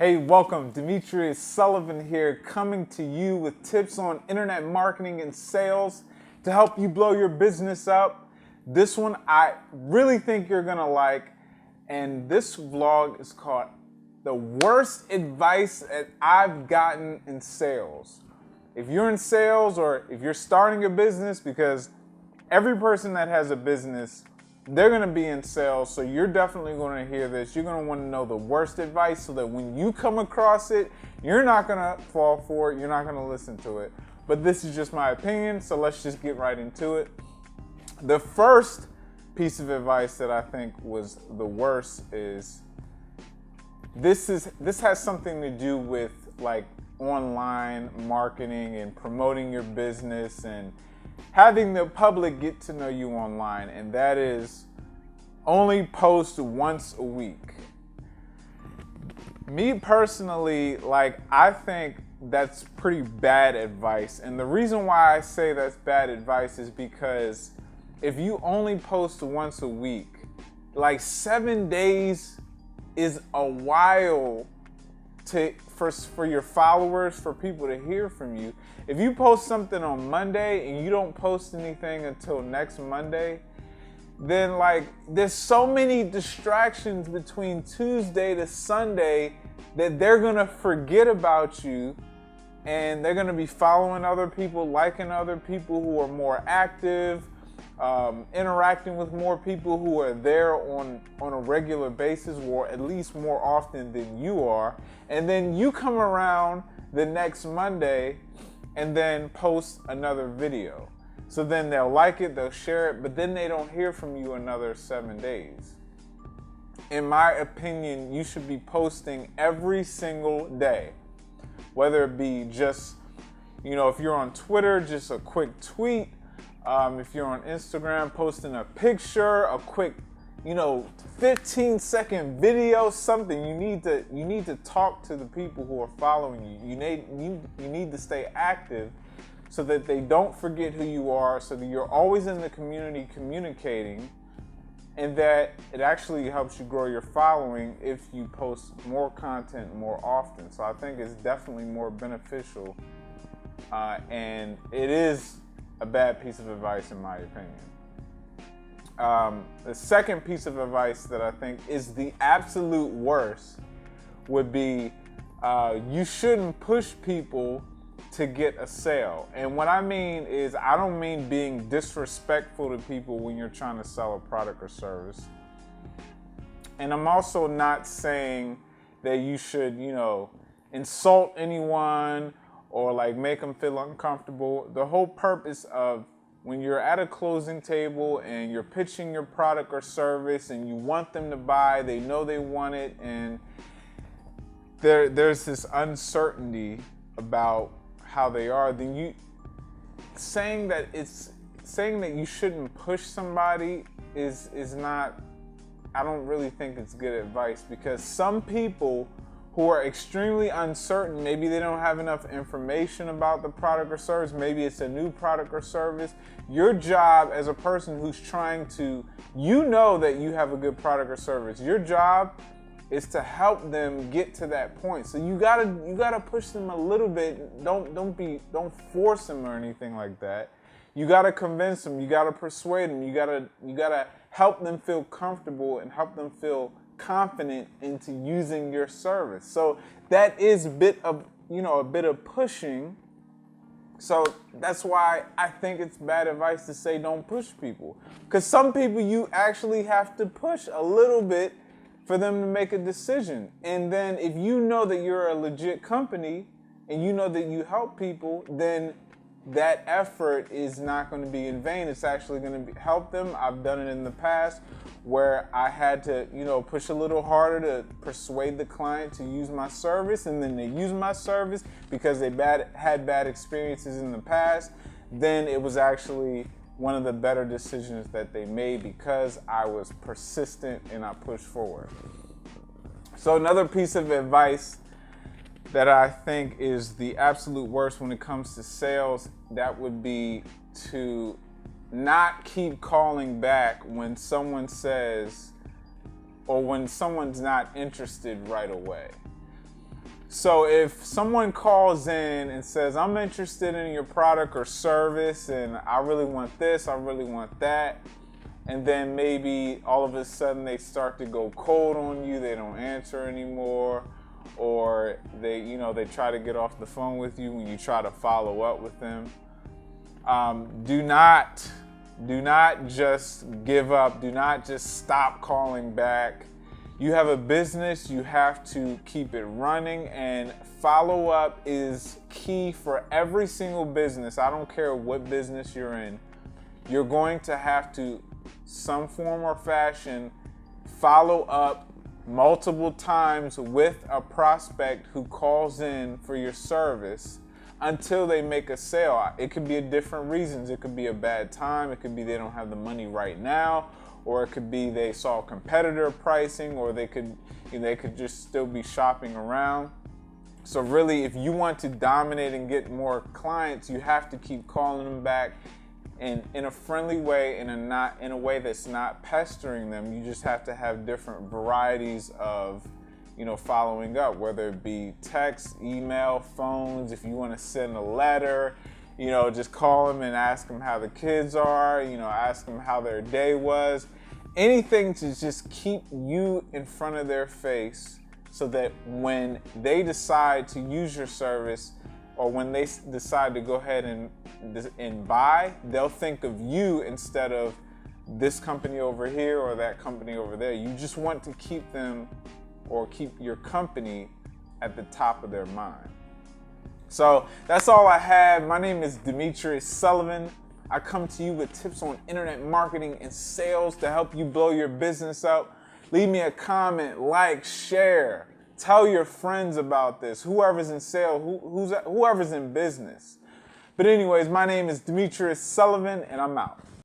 Hey, welcome. Demetrius Sullivan here, coming to you with tips on internet marketing and sales to help you blow your business up. This one I really think you're gonna like, and this vlog is called The Worst Advice That I've Gotten in Sales. If you're in sales or if you're starting a business, because every person that has a business, they're gonna be in sales, so you're definitely gonna hear this. You're gonna wanna know the worst advice so that when you come across it, you're not gonna fall for it, you're not gonna listen to it. But this is just my opinion, so let's just get right into it. The first piece of advice that I think was the worst is this has something to do with like online marketing and promoting your business and having the public get to know you online, and that is only post once a week. Me personally, I think that's pretty bad advice. And the reason why I say that's bad advice is because if you only post once a week, 7 days is a while for your followers, for people to hear from you. If you post something on Monday and you don't post anything until next Monday, then there's so many distractions between Tuesday to Sunday that they're gonna forget about you, and they're gonna be following other people, liking other people who are more active, interacting with more people who are there on a regular basis, or at least more often than you are. And then you come around the next Monday and then post another video. So then they'll like it, they'll share it, but then they don't hear from you another 7 days. In my opinion, you should be posting every single day, whether it be just, if you're on Twitter, just a quick tweet. If you're on Instagram, posting a picture, a quick, 15-second video, something. You need to talk to the people who are following you. You need to stay active so that they don't forget who you are, so that you're always in the community communicating, and that it actually helps you grow your following if you post more content more often. So I think it's definitely more beneficial, and it is a bad piece of advice in my opinion. The second piece of advice that I think is the absolute worst would be you shouldn't push people to get a sale. And what I mean is, I don't mean being disrespectful to people when you're trying to sell a product or service. And I'm also not saying that you should, insult anyone or make them feel uncomfortable. The whole purpose of when you're at a closing table and you're pitching your product or service and you want them to buy, they know they want it, and there's this uncertainty about how they are, then saying that you shouldn't push somebody is not, I don't really think it's good advice, because some people who are extremely uncertain, maybe they don't have enough information about the product or service, maybe it's a new product or service. Your job as a person who's trying to, that you have a good product or service, your job is to help them get to that point. So you gotta push them a little bit. Don't force them or anything like that. You gotta convince them, you gotta persuade them, you gotta help them feel comfortable and help them feel confident into using your service. So that is a bit of pushing. So that's why I think it's bad advice to say don't push people, because some people you actually have to push a little bit for them to make a decision. And then if you know that you're a legit company and you know that you help people, then that effort is not going to be in vain. It's actually going to help them. I've done it in the past where I had to, push a little harder to persuade the client to use my service, and then they use my service because they had bad experiences in the past. Then it was actually one of the better decisions that they made because I was persistent and I pushed forward. So another piece of advice that I think is the absolute worst when it comes to sales, that would be to not keep calling back when someone says, or when someone's not interested right away. So if someone calls in and says, I'm interested in your product or service and I really want this, I really want that, and then maybe all of a sudden they start to go cold on you, they don't answer anymore, or they try to get off the phone with you when you try to follow up with them. Do not just give up. Do not just stop calling back. You have a business, you have to keep it running, and follow up is key for every single business. I don't care what business you're in. You're going to have to, some form or fashion, follow up multiple times with a prospect who calls in for your service until they make a sale. It could be a different reasons. It could be a bad time. It could be they don't have the money right now, or it could be they saw competitor pricing, or they could just still be shopping around. So really, if you want to dominate and get more clients, you have to keep calling them back in a friendly way, in a way that's not pestering them. You just have to have different varieties of following up, whether it be text, email, phones. If you want to send a letter, just call them and ask them how the kids are, ask them how their day was. Anything to just keep you in front of their face so that when they decide to use your service, or when they decide to go ahead and buy, they'll think of you instead of this company over here or that company over there. You just want to keep them, or keep your company at the top of their mind. So that's all I have. My name is Demetrius Sullivan. I come to you with tips on internet marketing and sales to help you blow your business up. Leave me a comment, like, share. Tell your friends about this, whoever's in sales, whoever's in business. But anyways, my name is Demetrius Sullivan, and I'm out.